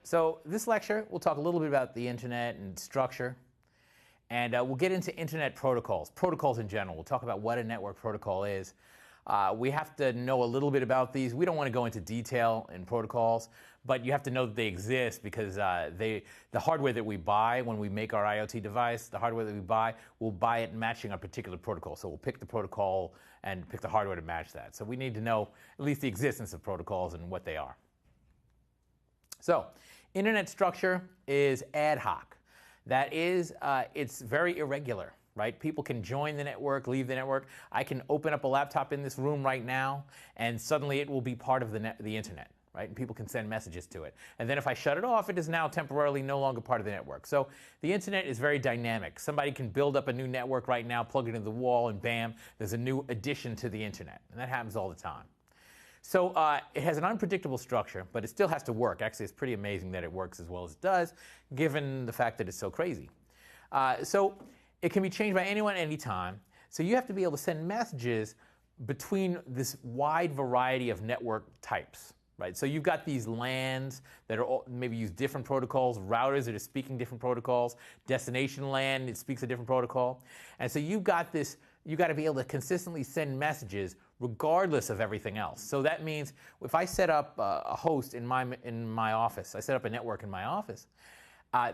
So this lecture, we'll talk a little bit about the internet and structure, and we'll get into internet protocols in general. We'll talk about what a network protocol is. We have to know a little bit about these. We don't want to go into detail in protocols, but you have to know that they exist because the hardware that we buy when we make our IoT device, the hardware that we buy, we'll buy it matching a particular protocol. So we'll pick the protocol and pick the hardware to match that. So we need to know at least the existence of protocols and what they are. So internet structure is ad hoc. That is, it's very irregular. Right? People can join the network, leave the network. I can open up a laptop in this room right now, and suddenly it will be part of the internet, right? And people can send messages to it. And then if I shut it off, it is now temporarily no longer part of the network. So the internet is very dynamic. Somebody can build up a new network right now, plug it into the wall, and bam, there's a new addition to the internet. And that happens all the time. So it has an unpredictable structure, but it still has to work. Actually, it's pretty amazing that it works as well as it does, given the fact that it's so crazy. It can be changed by anyone, anytime. So you have to be able to send messages between this wide variety of network types, right? So you've got these LANs that are maybe use different protocols, routers that are speaking different protocols, destination LAN, it speaks a different protocol. And so you've got this, you've got to be able to consistently send messages regardless of everything else. So that means if I set up a host in my office, I set up a network in my office,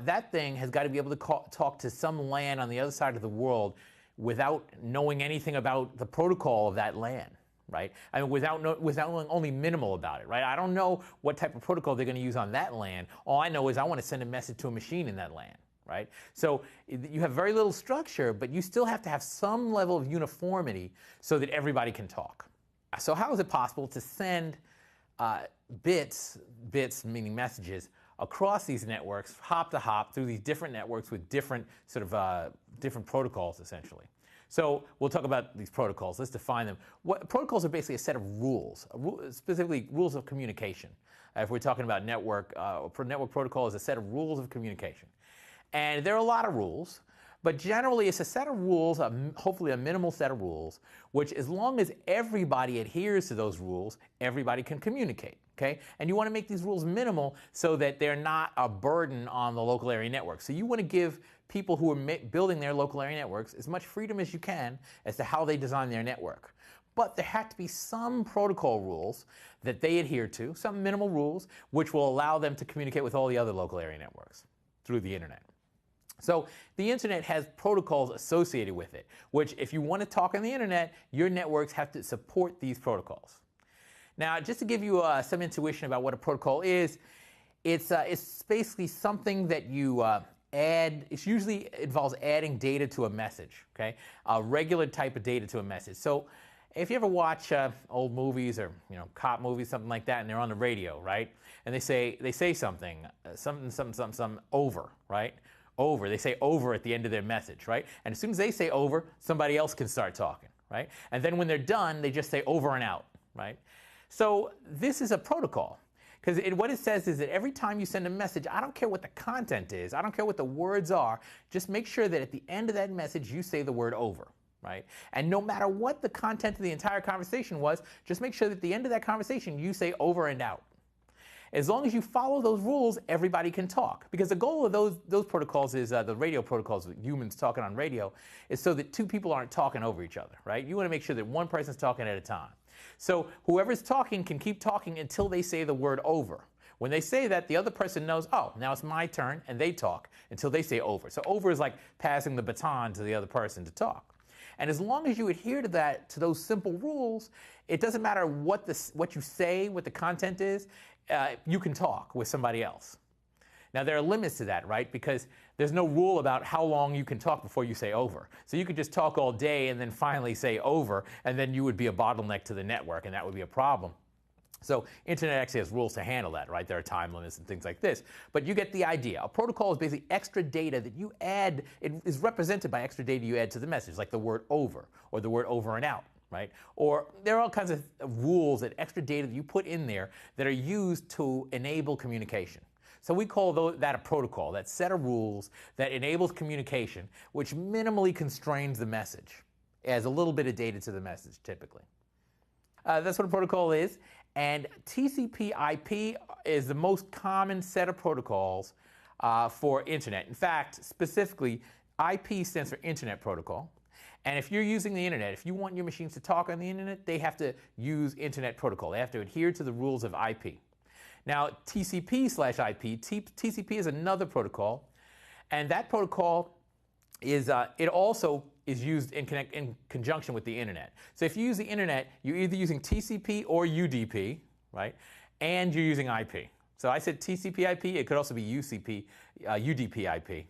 that thing has got to be able to talk to some LAN on the other side of the world without knowing anything about the protocol of that LAN, right? I mean, without knowing only minimal about it, right? I don't know what type of protocol they're going to use on that LAN. All I know is I want to send a message to a machine in that LAN, right? So you have very little structure, but you still have to have some level of uniformity so that everybody can talk. So how is it possible to send bits meaning messages, across these networks, hop to hop, through these different networks with different different protocols, essentially? So we'll talk about these protocols. Let's define them. Protocols are basically a set of rules, specifically rules of communication. If we're talking about network protocol is a set of rules of communication. And there are a lot of rules, but generally it's a set of rules, hopefully a minimal set of rules, which as long as everybody adheres to those rules, everybody can communicate. Okay? And you want to make these rules minimal so that they're not a burden on the local area network. So you want to give people who are building their local area networks as much freedom as you can as to how they design their network. But there have to be some protocol rules that they adhere to, some minimal rules, which will allow them to communicate with all the other local area networks through the internet. So the internet has protocols associated with it, which if you want to talk on the internet, your networks have to support these protocols. Now, just to give you some intuition about what a protocol is, it's basically something that you add. It usually involves adding data to a message, okay? A regular type of data to a message. So if you ever watch old movies or cop movies, something like that, and they're on the radio, right? And they say something over, right? Over. They say over at the end of their message, right? And as soon as they say over, somebody else can start talking, right? And then when they're done, they just say over and out, right? So this is a protocol, because what it says is that every time you send a message, I don't care what the content is, I don't care what the words are, just make sure that at the end of that message you say the word over, right? And no matter what the content of the entire conversation was, just make sure that at the end of that conversation you say over and out. As long as you follow those rules, everybody can talk. Because the goal of those protocols is, the radio protocols, humans talking on radio, is so that two people aren't talking over each other, right? You want to make sure that one person's talking at a time. So whoever's talking can keep talking until they say the word over. When they say that, the other person knows, oh, now it's my turn, and they talk until they say over. So over is like passing the baton to the other person to talk. And as long as you adhere to those simple rules, it doesn't matter what you say, what the content is, you can talk with somebody else. Now, there are limits to that, right? Because there's no rule about how long you can talk before you say over. So you could just talk all day and then finally say over, and then you would be a bottleneck to the network, and that would be a problem. So internet actually has rules to handle that, right? There are time limits and things like this. But you get the idea. A protocol is basically extra data that you add. It is represented by extra data you add to the message, like the word over or the word over and out, right? Or there are all kinds of rules and extra data that you put in there that are used to enable communication. So we call that a protocol, that set of rules that enables communication, which minimally constrains the message, adds a little bit of data to the message, typically. That's what a protocol is. And TCP/IP is the most common set of protocols for internet. In fact, specifically, IP stands for Internet Protocol. And if you're using the internet, if you want your machines to talk on the internet, they have to use Internet Protocol. They have to adhere to the rules of IP. Now, TCP/IP, TCP is another protocol, and that protocol is it also is used in conjunction with the internet. So if you use the internet, you're either using TCP or UDP, right? And you're using IP. So I said TCP/IP. It could also be UCP, UDP/IP,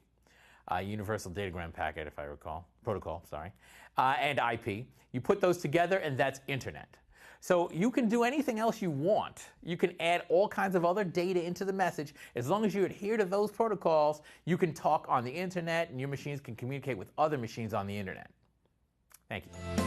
Universal Datagram Packet, if I recall, protocol. Sorry, and IP. You put those together, and that's internet. So you can do anything else you want. You can add all kinds of other data into the message. As long as you adhere to those protocols, you can talk on the internet, and your machines can communicate with other machines on the internet. Thank you.